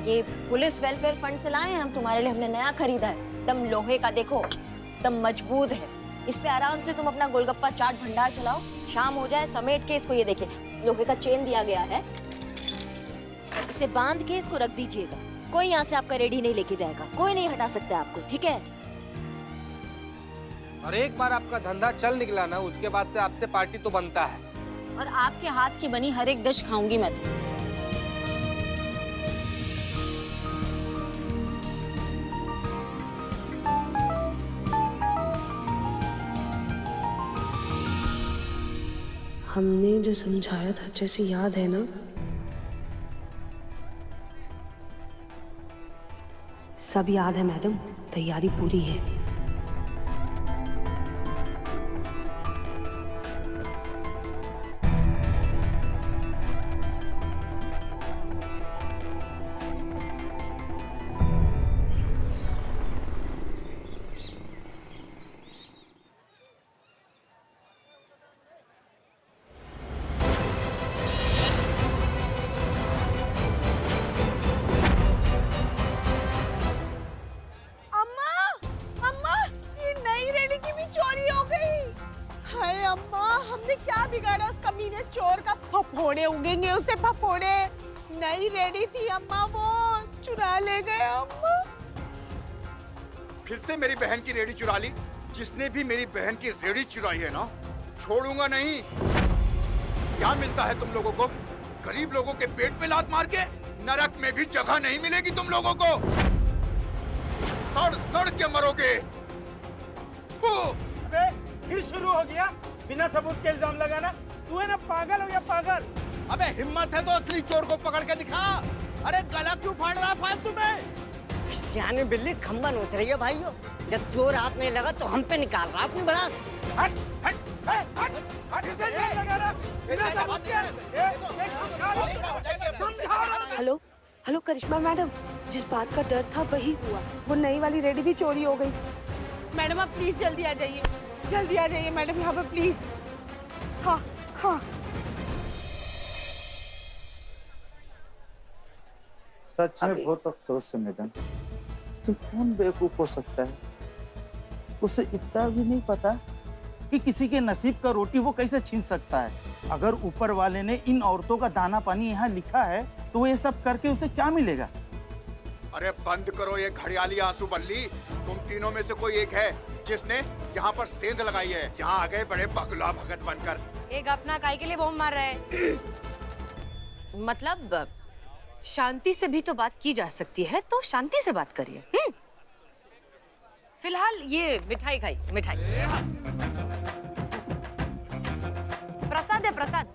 ये police welfare fund से लाए हैं हम तुम्हारे लिए, हमने नया खरीदा है। दम लोहे का देखो, दम मजबूत है। इस पे आराम से तुम अपना गोलगप्पा चाट भंडार चलाओ, शाम हो जाए समेट के इसको। ये देखिए लोहे का चेन दिया गया है, इसे बांध के इसको रख दीजिएगा। कोई यहाँ से आपका रेडी नहीं लेके जाएगा, कोई नहीं हटा सकता आपको, ठीक है? और एक बार आपका धंधा चल निकला ना, उसके बाद से आपसे पार्टी तो बनता है। और आपके हाथ की बनी हर एक डिश खाऊंगी मैं तो। हमने जो समझाया था अच्छे से याद है ना? सब याद है मैडम, तैयारी पूरी है। हमने क्या बिगाड़ा उस कमीने चोर का? फफोड़े उगेंगे उसे, फफोड़े। नई रेडी थी अम्मा, वो चुरा ले गए अम्मा। फिर से मेरी बहन की रेडी चुरा ली? जिसने भी मेरी बहन की रेडी चुराई है ना, छोड़ूंगा नहीं। क्या मिलता है तुम लोगों को? गरीब लोगों के पेट पे लात मार के? नरक में भी जगह नहीं मिलेगी तुम लोगों को। सड़ सड़ के मरोगे। अबे फिर शुरू हो गया बिना सबूत के इल्जाम लगाना। तू है ना पागल हो गया, पागल। अबे हिम्मत है तो असली चोर को पकड़ के दिखा। अरे गला क्यों फाड़ रहा फालतू में? सियाने बिल्ली खंबा नोच रही है भाइयों। जब चोर हाथ में लगा तो हम पे निकाल रहा अपनी भड़ास। हट हट हट हट हट, इसे नहीं लगाना बिना सबूत के। हेलो हेलो करिश्मा मैडम, जिस बात का डर था वही हुआ। वो नई वाली रेडी भी चोरी हो गई। मैडम आप प्लीज जल्दी आ जाइए, जल्दी आ जाइए मैडम यहाँ पे प्लीज। हाँ हाँ। सच में बहुत अफसोस है मैडम। तो कौन बेवकूफ हो सकता है? उसे इतना भी नहीं पता कि किसी के नसीब का रोटी वो कैसे छीन सकता है। अगर ऊपर वाले ने इन औरतों का दाना पानी यहाँ लिखा है तो ये सब करके उसे क्या मिलेगा? अरे बंद करो ये घड़ियाली आंसू बल्ली। तुम तीनों में से कोई एक है जिसने यहाँ पर सेंध लगाई है। यहाँ आ गए बड़े बगला भगत बनकर। एक अपना काय के लिए बॉम्ब मार रहा है। मतलब शांति से भी तो बात की जा सकती है, तो शांति से बात करिए। फिलहाल ये मिठाई खाई, मिठाई। प्रसाद है, प्रसाद।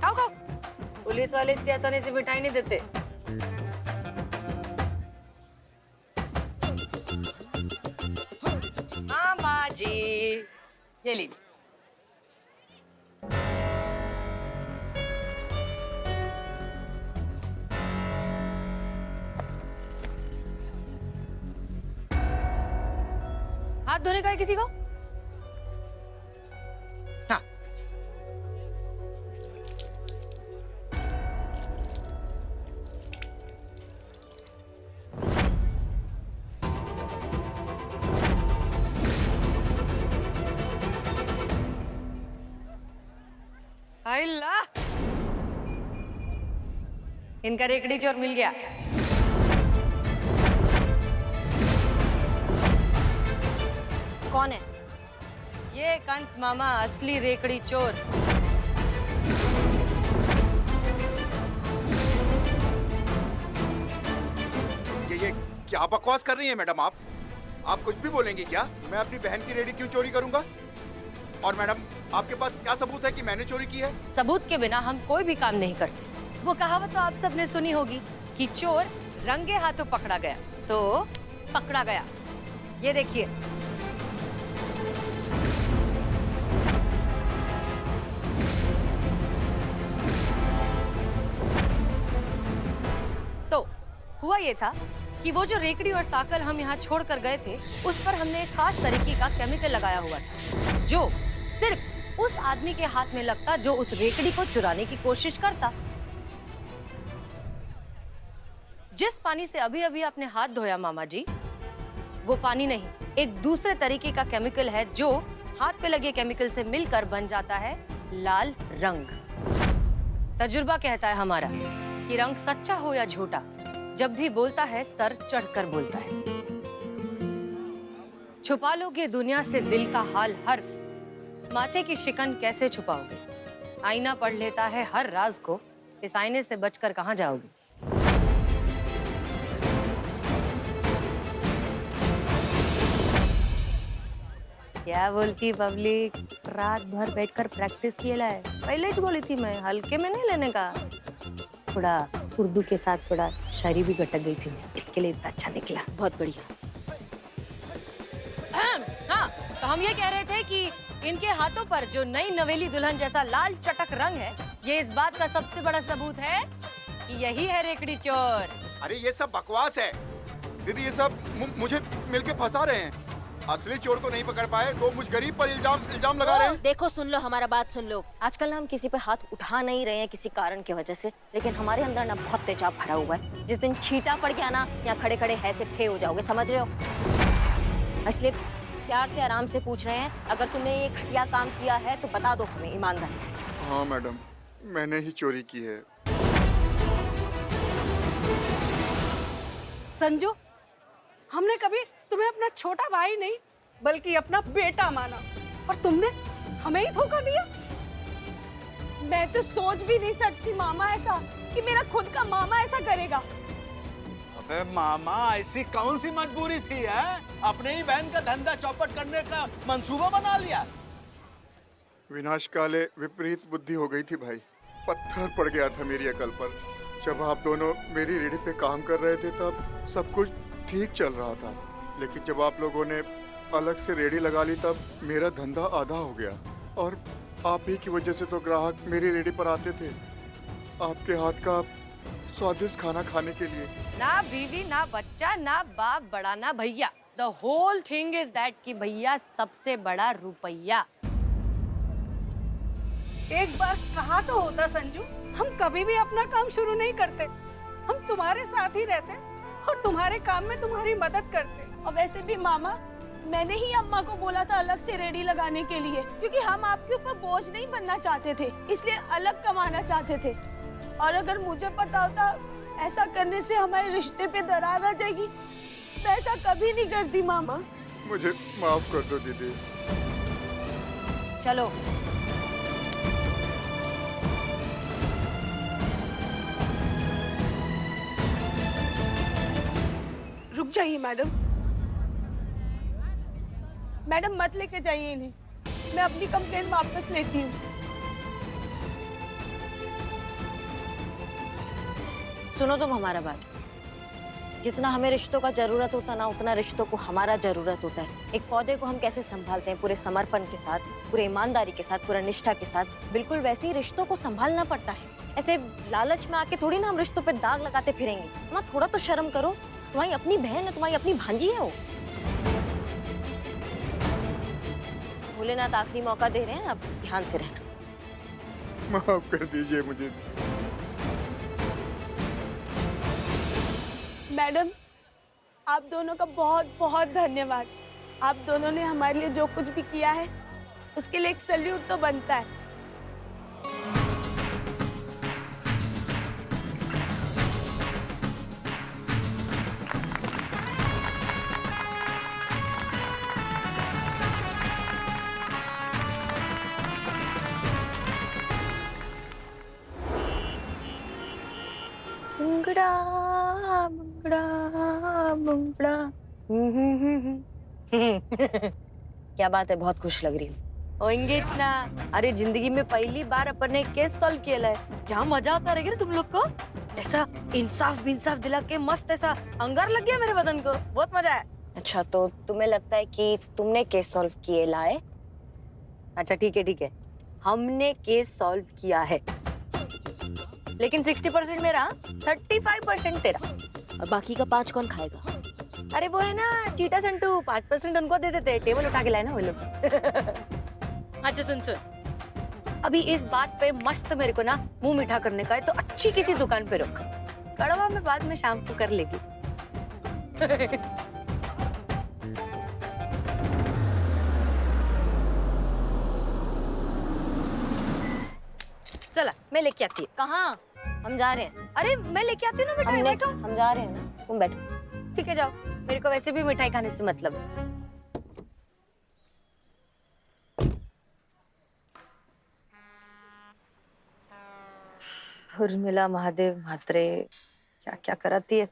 खाओ खाओ। पुलिस वाले इतनी आसानी से मिठाई नहीं देते। मामा जी, ये लीजिए। हाथ धोने का है किसी को? हाँ। अल्लाह, इनका रेकड़ी चोर मिल गया। कौन है? ये कंस मामा, असली रेकड़ी चोर। ये क्या बकवास कर रही हैं मैडम आप? आप कुछ भी बोलेंगी क्या? मैं अपनी बहन की रेडी क्यों चोरी करूंगा? और मैडम आपके पास क्या सबूत है कि मैंने चोरी की है? सबूत के बिना हम कोई भी काम नहीं करते। वो कहावत तो आप सबने सुनी होगी कि चोर रंगे हाथों पकड़ा गया तो पकड़ा गया। ये देखिए। तो हुआ ये था कि वो जो रेकड़ी और साकल हम यहाँ छोड़ कर गए थे, उस पर हमने एक खास तरीके का केमिकल लगाया हुआ था, जो सिर्फ उस आदमी के हाथ में लगता जो उस रेकड़ी को चुराने की कोशिश करता। जिस पानी से अभी अभी आपने हाथ धोया मामा जी, वो पानी नहीं, एक दूसरे तरीके का केमिकल है जो हाथ पे लगे केमिकल से मिलकर बन जाता है लाल रंग। तजुर्बा कहता है हमारा कि रंग सच्चा हो या झूठा, जब भी बोलता है सर चढ़कर बोलता है। छुपा लोगे दुनिया से दिल का हाल हर्फ, माथे की शिकन कैसे छुपाओगे? आईना पढ़ लेता है हर राज को, इस आईने से बचकर कहां जाओगे? क्या बोलती पब्लिक, रात भर बैठकर प्रैक्टिस किया है। पहले ही बोली थी मैं, हल्के में नहीं लेने का। थोड़ा उर्दू के साथ थोड़ा शायरी भी गटक गई थी, इसके लिए इतना अच्छा निकला। बहुत बढ़िया। हाँ, तो हम ये कह रहे थे कि इनके हाथों पर जो नई नवेली दुल्हन जैसा लाल चटक रंग है, ये इस बात का सबसे बड़ा सबूत है कि यही है रेकड़ी चोर। अरे ये सब बकवास है दीदी, ये सब मुझे मिलके फंसा रहे हैं। असली चोर को नहीं पकड़ पाए तो मुझ गरीब पर इल्जाम लगा रहे हैं। देखो सुन लो, हमारा बात सुन लो। आजकल ना हम किसी पे हाथ उठा नहीं रहे हैं किसी कारण की वजह से, लेकिन हमारे अंदर ना बहुत तेजाब भरा हुआ है। जिस दिन छींटा पड़ गया ना, यहाँ खड़े खड़े है से थे हो जाओगे, समझ रहे हो? इसलिए प्यार से आराम से पूछ रहे हैं, अगर तुमने ये घटिया काम किया है तो बता दो हमें ईमानदारी से। हाँ मैडम, मैंने ही चोरी की है। संजू, हमने कभी तुम्हें अपना छोटा भाई नहीं बल्कि अपना बेटा माना, और तुमने हमें ही धोखा दिया। मैं तो सोच भी नहीं सकती मामा ऐसा, कि मेरा खुद का मामा ऐसा करेगा। अबे मामा, ऐसी कौन सी मजबूरी थी है? अपने ही बहन का धंधा चौपट करने का मंसूबा बना लिया। विनाश काले विपरीत बुद्धि हो गई थी भाई, पत्थर पड़ गया था मेरी अकल पर। जब आप दोनों मेरी रेडी पे काम कर रहे थे तब सब कुछ ठीक चल रहा था, लेकिन जब आप लोगों ने अलग से रेडी लगा ली तब मेरा धंधा आधा हो गया। और आप ही की वजह से तो ग्राहक मेरी रेडी पर आते थे आपके हाथ का स्वादिष्ट खाना खाने के लिए। ना बीवी, ना बच्चा, ना बाप बड़ा, ना भैया। The whole thing is that कि भैया सबसे बड़ा रुपया। एक बार कहा तो होता संजू, हम कभी भी अपना काम शुरू नहीं करते, हम तुम्हारे साथ ही रहते और तुम्हारे काम में तुम्हारी मदद करते। और वैसे भी मामा, मैंने ही अम्मा को बोला था अलग से रेडी लगाने के लिए, क्योंकि हम आपके ऊपर बोझ नहीं बनना चाहते थे, इसलिए अलग कमाना चाहते थे। और अगर मुझे पता होता ऐसा करने से हमारे रिश्ते पे दरार आ जाएगी, मैं ऐसा कभी नहीं करती मामा। मुझे माफ कर दो दीदी। चलो रुक जाइए मैडम। मैडम मत लेके जाइए इन्हें, मैं अपनी कंप्लेंट वापस लेती हूँ। सुनो तुम हमारा बात, जितना हमें रिश्तों का जरूरत होता ना, उतना रिश्तों को हमारा जरूरत होता है। एक पौधे को हम कैसे संभालते हैं, पूरे समर्पण के साथ, पूरे ईमानदारी के साथ, पूरा निष्ठा के साथ, बिल्कुल वैसे ही रिश्तों को संभालना पड़ता है। ऐसे लालच में आके थोड़ी ना हम रिश्तों पे दाग लगाते फिरेंगे। माँ थोड़ा तो शर्म करो, तुम्हारी अपनी बहन है, तुम्हारी अपनी भांजी है वो। भोलेनाथ आखिरी मौका दे रहे हैं, अब ध्यान से रहना। माफ कर दीजिए मुझे। मैडम, आप दोनों का बहुत बहुत धन्यवाद। आप दोनों ने हमारे लिए जो कुछ भी किया है उसके लिए एक सैल्यूट तो बनता है। बुंगड़ा बुंगड़ा बुंगड़ा। क्या बात है, बहुत खुश लग रही हूँ। इंगेज ना। अरे जिंदगी में पहली बार अपन ने केस सॉल्व किया है। क्या मजा आता रहेगा तुम लोग को। ऐसा इंसाफ बिंसाफ दिला के मस्त ऐसा अंगार लग गया मेरे बदन को, बहुत मजा है। अच्छा, तो तुम्हें लगता है कि तुमने केस सॉल्व किए लाए? अच्छा ठीक है, हमने केस सॉल्व किया है, लेकिन 60% मेरा, 35% तेरा। और बाकी का 5 कौन खाएगा? अरे वो है ना चीटा संटू, 5% उनको दे देते, टेबल उठा के लाए ना वो लोग। अच्छा सुन, अभी इस बात पे मस्त मेरे को ना मुंह मीठा करने का है, तो अच्छी किसी दुकान पे रुक। कड़वा मैं बाद में शाम को कर लेगी। चला मैं लेके आती हूँ। कहाँ? हम जा रहे हैं। अरे मैं लेके आती हूँ ना मिठाई, बैठो। हम जा रहे हैं ना, तुम बैठो। ठीक है जाओ, मेरे को वैसे भी मिठाई खाने से मतलब है। उर्मिला महादेव म्हात्रे क्या क्या कराती है।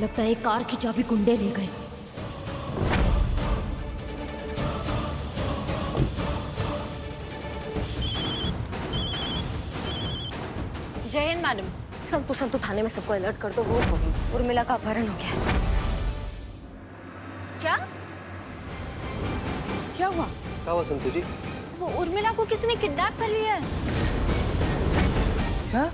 लगता है कार की चाबी गुंडे ले गए। जय हिंद मैडम। संतु थाने में सबको अलर्ट कर दो, वो होगी उर्मिला का अपहरण हो गया है। क्या? क्या हुआ? क्या हुआ संतु जी? वो उर्मिला को किसी ने किडनैप कर लिया है। क्या?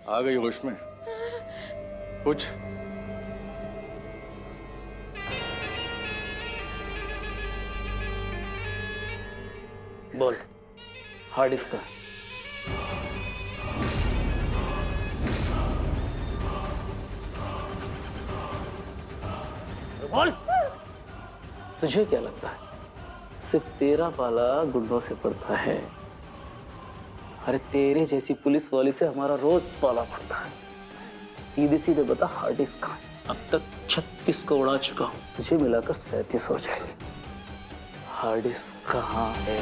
आ गई होश में? कुछ बोल, हार्ड डिस्क का। बोल, तुझे क्या लगता है सिर्फ तेरा पाला गुंडों से पड़ता है? अरे तेरे जैसी पुलिस वाली से हमारा रोज पाला पड़ता है। सीधे सीधे बता, हार्ड डिस्क कहाँ है? अब तक 36 को उड़ा चुका हूं, तुझे मिलाकर 37 हो जाएंगे। हार्ड डिस्क कहाँ है?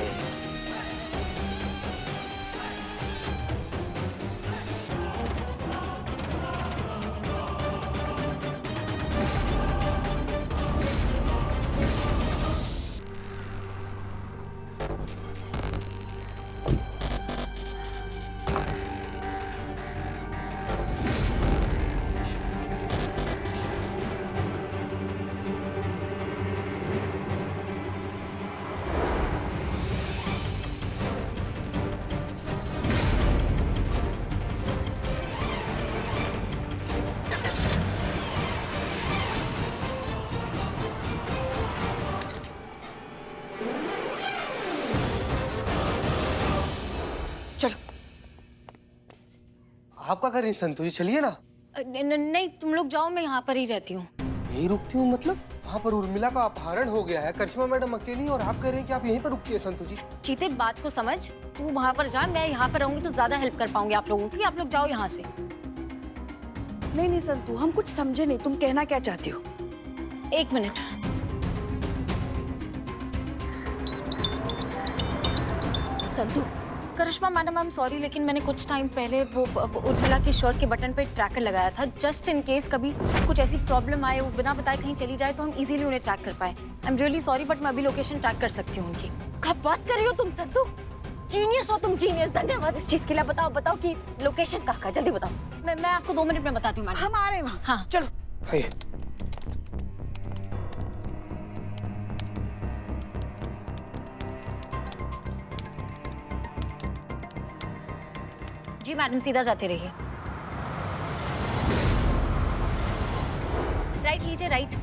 आप क्या कर रही हैं संतु जी? चलिए ना। नहीं तुम लोग जाओ, मैं यहाँ पर ही रहती हूँ। यही रुकती हूँ मतलब? वहाँ पर उर्मिला का अपहरण हो गया है, करिश्मा मैडम अकेली, और आप कह रहे हैं कि आप यहीं पर रुकती है संतु जी। चीते, बात को समझ, तू वहाँ पर जा, मैं यहाँ पर रहूंगी तो ज्यादा हेल्प कर पाऊंगी आप लोगों की। आप लोग जाओ यहाँ से। नहीं नहीं संतु, हम कुछ समझे नहीं, तुम कहना क्या चाहती हो? 1 minute. Santu, Karishma madam, I am sorry, लेकिन मैंने कुछ टाइम पहले वो उर्मिला की शर्ट के बटन पे ट्रैकर लगाया था, जस्ट इन केस कभी कुछ ऐसी प्रॉब्लम आए, वो बिना बताए कहीं चली जाए तो हम इजीली उन्हें ट्रैक कर पाए। I am really sorry, but मैं अभी लोकेशन ट्रैक कर सकती हूँ उनकी। कब बात कर रही हो तुम संतु? जीनियस हो तुम, जीनियस। धन्यवाद इस चीज के लिए। बताओ बताओ कि लोकेशन कहाँ का, जल्दी बताओ। मैं आपको 2 मिनट में बताती हूँ मैडम। हम आ रहे हैं वहाँ। हाँ चलो। आइए। जी मैडम, सीधा जाते रहिए। राइट लीजिए, राइट।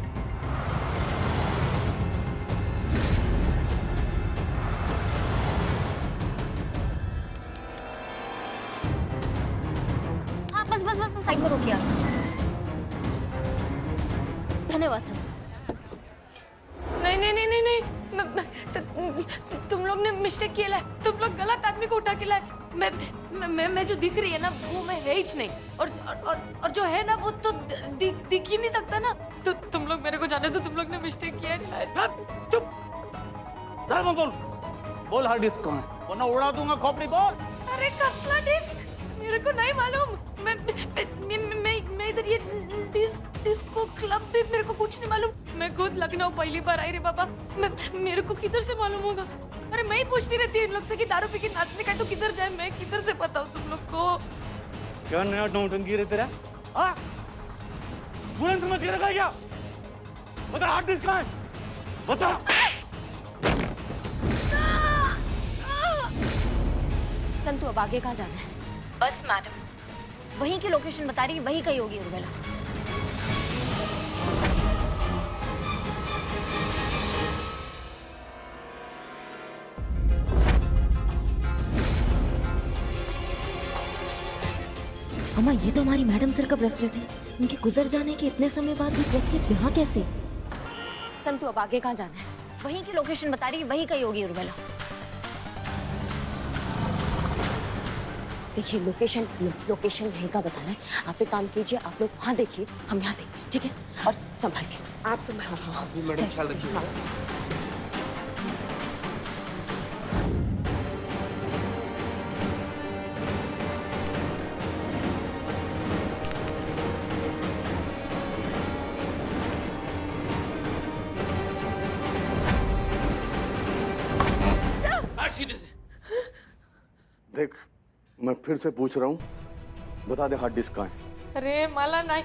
हाँ बस बस बस, साइड में रोकिए आप। धन्यवाद संतु। नहीं नहीं नहीं नहीं नहीं, तुम लोग ने मिस्टेक किया है। तुम लोग गलत आदमी को उठा के लाए। मैं जो दिख रही है ना, वो मैं है ही नहीं। और जो है ना, वो तो दिख ही नहीं सकता ना। तो तुम लोग मेरे को जाने दो, तुम लोग ने मिस्टेक किया है। चुप, जरा मत बोल। बोल हार्ड डिस्क कहाँ है, वरना उड़ा दूंगा खोपड़ी। बोल। अरे कसला डिस्क, मेरे को नहीं मालूम। मैं इधर ये डिस्को क्लब भी मेरे को कुछ नहीं मालूम। मैं खुद लखनऊ पहली बार आई रे बाबा। मेरे को किधर से मालूम होगा? अरे मैं ही पूछती रहती हूँ इन लोग से कि दारू पी के नाचने का है तो किधर जाए। मैं किधर से बताऊँ तुम लोग को? क्या नया नौटंकी रे तेरा? हाँ, बुरा समझ के रखा क्या? बता हार्ड डिस्क कहाँ है, बता। संतु, अब आगे कहाँ जाना है? बस मैडम, वहीं की लोकेशन बता रही, वहीं कहीं होगी उर्मिला। अम्मा, ये तो हमारी मैडम सर का ब्रेसलेट है। उनके गुजर जाने के इतने समय बाद भी ब्रेसलेट यहाँ कैसे? संतु, अब आगे कहाँ जाना है? वहीं की लोकेशन बता रही, वहीं कहीं होगी उर्मिला। देखिए, लोकेशन यहीं का बताना है। आप एक काम कीजिए, आप लोग वहाँ देखिए, हम यहाँ देखिए, ठीक है? और संभाल के। आप संभाल। हाँ, मैडम ख्याल रखिए। देख, मैं फिर से पूछ रहा हूँ, बता दे हार्ड डिस्क कहाँ है? अरे माला नहीं,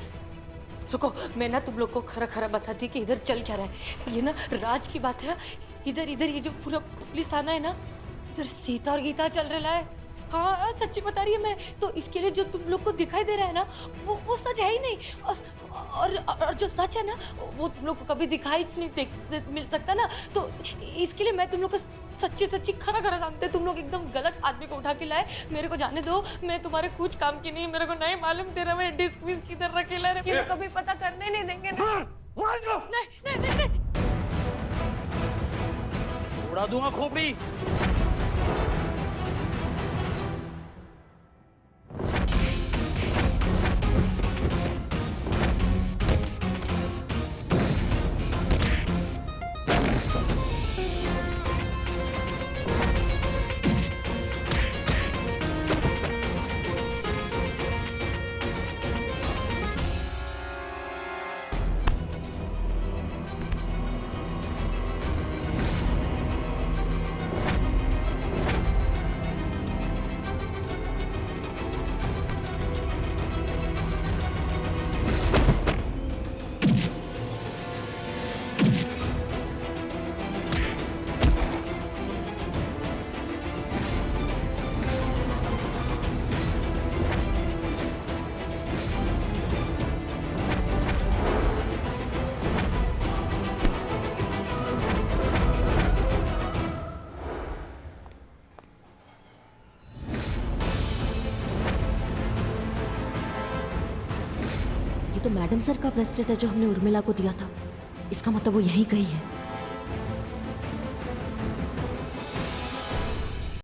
रुको। मैं ना तुम लोग को खरा खरा बताती कि इधर चल क्या रहा है। ये ना राज की बात है। इधर ये जो पूरा पुलिस थाना है ना, इधर सीता और गीता चल रहा है। हाँ, सच्ची बता रही है मैं। तो इसके लिए जो तुम लोग को दिखाई दे रहा है ना, वो सच है ही नहीं। और जो सच है ना, वो तुम लोग को कभी दिखाई नहीं मिल सकता ना। तो इसके लिए मैं तुम लोग को सच्ची खरा जानते। तुम लोग एकदम गलत आदमी को उठा के लाए। मेरे को जाने दो, मैं तुम्हारे कुछ काम की नहीं। मेरे को नहीं मालूम तेरा मैं डिस्क विस्क किधर रखे ला रहे। ये कभी पता करने नहीं देंगे। नहीं, उड़ा दूंगा खोपड़ी। तो मैडम सर का ब्रेसलेट है जो हमने उर्मिला को दिया था। इसका मतलब वो यहीं कहीं है।